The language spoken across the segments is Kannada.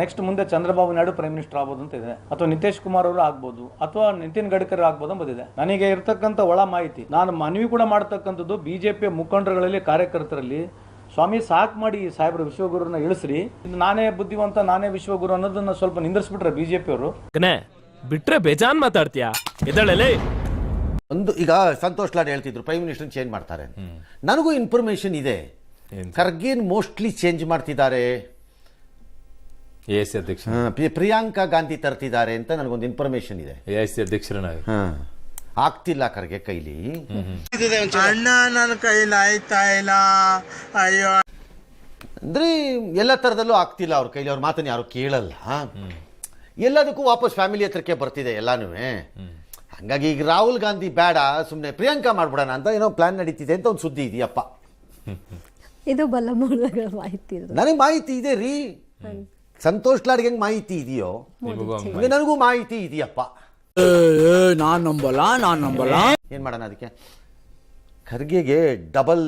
ನೆಕ್ಸ್ಟ್ ಮುಂದೆ ಚಂದ್ರಬಾಬು ನಾಯ್ಡು ಪ್ರೈಮ್ ಮಿನಿಸ್ಟರ್ ಆಗ್ಬೋದು ಅಂತ ಇದೆ, ಅಥವಾ ನಿತೀಶ್ ಕುಮಾರ್ ಅವರು ಆಗ್ಬೋದು, ಅಥವಾ ನಿತಿನ್ ಗಡ್ಕರಿ ಆಗ್ಬೋದು ಅಂಬುದಿದೆ. ನನಗೆ ಇರ್ತಕ್ಕಂಥ ಒಳ ಮಾಹಿತಿ, ನಾನು ಮನವಿ ಕೂಡ ಮಾಡ್ತಕ್ಕಂಥದ್ದು ಬಿಜೆಪಿಯ ಮುಖಂಡರುಗಳಲ್ಲಿ, ಕಾರ್ಯಕರ್ತರಲ್ಲಿ, ಸ್ವಾಮಿ ಸಾಕ್ ಮಾಡಿ ಸಾಹೇಬ್ರ ವಿಶ್ವಗುರುನ ಇಳಿಸ್ರಿ, ನಾನೇ ಬುದ್ಧಿವಂತ ನಾನೇ ವಿಶ್ವಗುರು ಅನ್ನೋದನ್ನ ಸ್ವಲ್ಪ ನಿಂದಿಸ್ಬಿಟ್ರೆ ಬಿಜೆಪಿ ಅವರು ಬಿಟ್ರೆ ಬೇಜಾನ್ ಮಾತಾಡ್ತೀಯಾ. ಎದಳಲೇ ಒಂದು ಈಗ ಸಂತೋಷ್ ಲಾಡ್ ಹೇಳ್ತಿದ್ರು ಪ್ರೈಮ್ ಮಿನಿಸ್ಟರ್ ಚೇಂಜ್ ಮಾಡ್ತಾರೆ. ನನಗೂ ಇನ್ಫಾರ್ಮೇಶನ್ ಇದೆ, ಖರ್ಗೆನ್ ಮೋಸ್ಟ್ಲಿ ಚೇಂಜ್ ಮಾಡ್ತಿದ್ದಾರೆ, ಎಐಸಿ ಅಧ್ಯಕ್ಷ ಪ್ರಿಯಾಂಕಾ ಗಾಂಧಿ ತರ್ತಿದ್ದಾರೆ ಅಂತ ನನಗೊಂದು ಇನ್ಫಾರ್ಮೇಶನ್ ಇದೆ. ಎಐಸಿ ಅಧ್ಯಕ್ಷರನ್ನಾಗಿ ಆಗ್ತಿಲ್ಲ ಖರ್ಗೆ ಕೈಲಿ. ಅಣ್ಣ ನನ್ನ ಕೈಲಿ ಆಯ್ತಾ ಇಲ್ಲ, ಅಯ್ಯೋ ಅಂದ್ರೆ ಎಲ್ಲ ತರದಲ್ಲೂ ಆಗ್ತಿಲ್ಲ ಅವ್ರ ಕೈಲಿ. ಅವ್ರ ಮಾತನ್ನ ಯಾರು ಕೇಳಲ್ಲ, ಎಲ್ಲದಕ್ಕೂ ವಾಪಸ್ ಫ್ಯಾಮಿಲಿ ಹತ್ರಕ್ಕೆ ಬರ್ತಿದೆ ಎಲ್ಲಾನು. ಹಂಗಾಗಿ ಈಗ ರಾಹುಲ್ ಗಾಂಧಿ ಬೇಡ, ಸುಮ್ಮನೆ ಪ್ರಿಯಾಂಕಾ ಮಾಡ್ಬಿಡೋಣ ಅಂತ ಏನೋ ಪ್ಲಾನ್ ನಡೀತಿದೆ ಅಂತ ಒಂದು ಸುದ್ದಿ ಇದೆಯಪ್ಪ. ಇದು ಬಲ್ಲ ಮೂಲಗಳ ಮಾಹಿತಿ. ನನಗೆ ಮಾಹಿತಿ ಇದೆ ರೀ, ಸಂತೋಷ್ ಲಾಡ್ಗೆ ಹೆಂಗ್ ಮಾಹಿತಿ ಇದೆಯೋ ನನಗೂ ಮಾಹಿತಿ ಇದೆಯಪ್ಪ. ನಾನ್ ನಂಬಲ್ಲ. ಏನ್ ಮಾಡೋಣ ಅದಕ್ಕೆ? ಖರ್ಗೆಗೆ ಡಬಲ್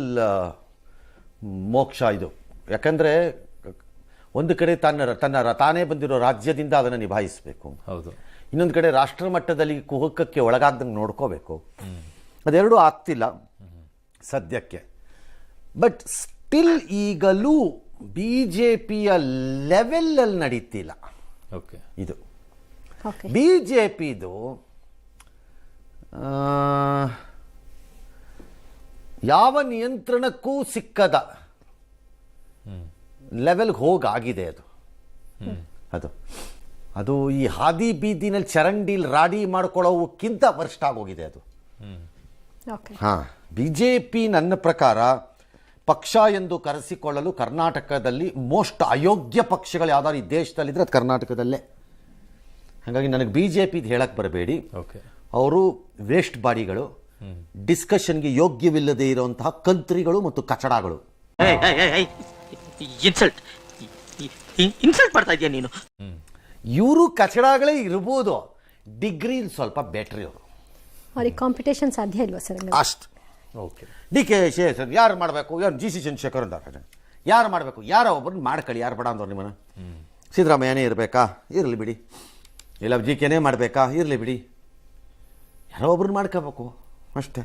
ಮೋಕ್ಷ ಇದು. ಯಾಕಂದ್ರೆ ಒಂದು ಕಡೆ ತಾನೇ ಬಂದಿರೋ ರಾಜ್ಯದಿಂದ ಅದನ್ನು ನಿಭಾಯಿಸಬೇಕು, ಹೌದು. ಇನ್ನೊಂದು ಕಡೆ ರಾಷ್ಟ್ರ ಮಟ್ಟದಲ್ಲಿ ಕುಹಕಕ್ಕೆ ಒಳಗಾಗ್ದಂಗೆ ನೋಡ್ಕೋಬೇಕು. ಅದೆರಡೂ ಆಗ್ತಿಲ್ಲ ಸದ್ಯಕ್ಕೆ. ಬಟ್ ಸ್ಟಿಲ್ ಈಗಲೂ ಬಿಜೆಪಿಯ ಲೆವೆಲಲ್ಲಿ ನಡೀತಿಲ್ಲ ಇದು. ಬಿಜೆಪಿದು ಯಾವ ನಿಯಂತ್ರಣಕ್ಕೂ ಸಿಕ್ಕದ ಲೆವೆಲ್ಗೆ ಹೋಗಾಗಿದೆ ಅದು. ಅದು ಅದು ಈ ಹಾದಿ ಬೀದಿನಲ್ಲಿ ಚರಂಡಿಲಿ ರಾಡಿ ಮಾಡ್ಕೊಳ್ಳೋಕ್ಕಿಂತ ವರ್ಸ್ಟ್ ಆಗೋಗಿದೆ ಅದು. ಬಿಜೆಪಿ ನನ್ನ ಪ್ರಕಾರ ಪಕ್ಷ ಎಂದು ಕರೆಸಿಕೊಳ್ಳಲು ಕರ್ನಾಟಕದಲ್ಲಿ ಮೋಸ್ಟ್ ಅಯೋಗ್ಯ ಪಕ್ಷಗಳು ಯಾವ್ದಾದ್ರು ಈ ದೇಶದಲ್ಲಿದ್ರೆ ಅದು ಕರ್ನಾಟಕದಲ್ಲೇ. ಹಾಗಾಗಿ ನನಗೆ ಬಿಜೆಪಿದು ಹೇಳಕ್ಕೆ ಬರಬೇಡಿ, ಅವರು ವೇಸ್ಟ್ ಬಾಡಿಗಳು, ಡಿಸ್ಕಷನ್ಗೆ ಯೋಗ್ಯವಿಲ್ಲದೆ ಇರುವಂತಹ ಕಂತ್ರಿಗಳು ಮತ್ತು ಕಚಡಗಳು. ಇನ್ಸಲ್ಟ್ ಮಾಡ್ತಾ ಇದೀಯ ನೀನು. ಇವರು ಕಚಡಗಳೇ ಇರ್ಬೋದು, ಡಿಗ್ರಿ ಸ್ವಲ್ಪ ಬೆಟ್ರಿ ಅವರು. ಅವ್ರಿಗೆ ಕಾಂಪಿಟೇಷನ್ ಸಾಧ್ಯ ಇಲ್ವಾ ಸರ್? ಅಷ್ಟು ಡಿ ಕೆ ಶೇಷನ್ ಯಾರು ಮಾಡಬೇಕು? ಯಾರು ಜಿ ಸಿ ಚಂದ್ರಶೇಖರ್ ಅಂತ ಯಾರು ಮಾಡಬೇಕು? ಯಾರೋ ಒಬ್ಬರನ್ನ ಮಾಡ್ಕೊಳ್ಳಿ, ಯಾರು ಬೇಡ ಅಂದವ್ರು ನಿಮ್ಮನ್ನು. ಸಿದ್ದರಾಮಯ್ಯನೇ ಇರಬೇಕಾ? ಇರಲಿ ಬಿಡಿ. ಇಲ್ಲ ಜಿ ಕೆನೇ ಮಾಡಬೇಕಾ? ಇರಲಿ ಬಿಡಿ. ಯಾರೋ ಒಬ್ರನ್ನ ಮಾಡ್ಕೋಬೇಕು ಅಷ್ಟೇ.